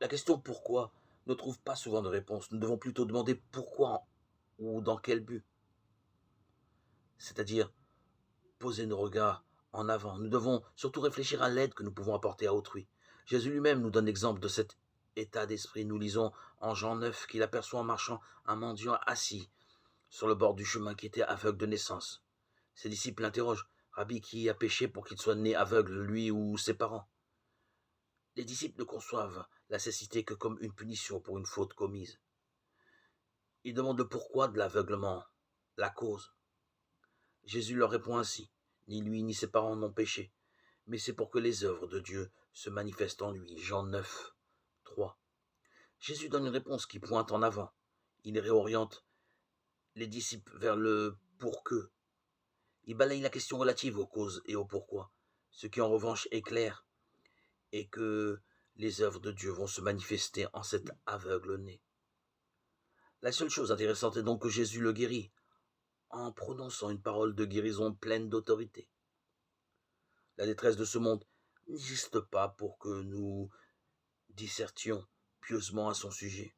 La question pourquoi ne trouve pas souvent de réponse. Nous devons plutôt demander pourquoi ou dans quel but. C'est-à-dire poser nos regards en avant. Nous devons surtout réfléchir à l'aide que nous pouvons apporter à autrui. Jésus lui-même nous donne l'exemple de cet état d'esprit. Nous lisons en Jean 9 qu'il aperçoit en marchant un mendiant assis sur le bord du chemin qui était aveugle de naissance. Ses disciples l'interrogent. Rabbi, qui a péché pour qu'il soit né aveugle, lui ou ses parents? Les disciples ne conçoivent la cécité que comme une punition pour une faute commise. Ils demandent le pourquoi de l'aveuglement, la cause. Jésus leur répond ainsi. Ni lui ni ses parents n'ont péché, mais c'est pour que les œuvres de Dieu se manifestent en lui. Jean 9, 3. Jésus donne une réponse qui pointe en avant. Il réoriente les disciples vers le pour que. Il balaye la question relative aux causes et au pourquoi. Ce qui en revanche est clair est que les œuvres de Dieu vont se manifester en cet aveugle né. La seule chose intéressante est donc que Jésus le guérit en prononçant une parole de guérison pleine d'autorité. La détresse de ce monde n'existe pas pour que nous dissertions pieusement à son sujet.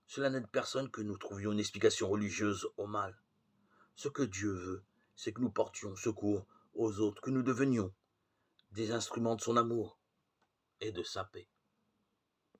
Cela n'aide personne que nous trouvions une explication religieuse au mal. Ce que Dieu veut, c'est que nous portions secours aux autres, que nous devenions des instruments de son amour et de sa paix.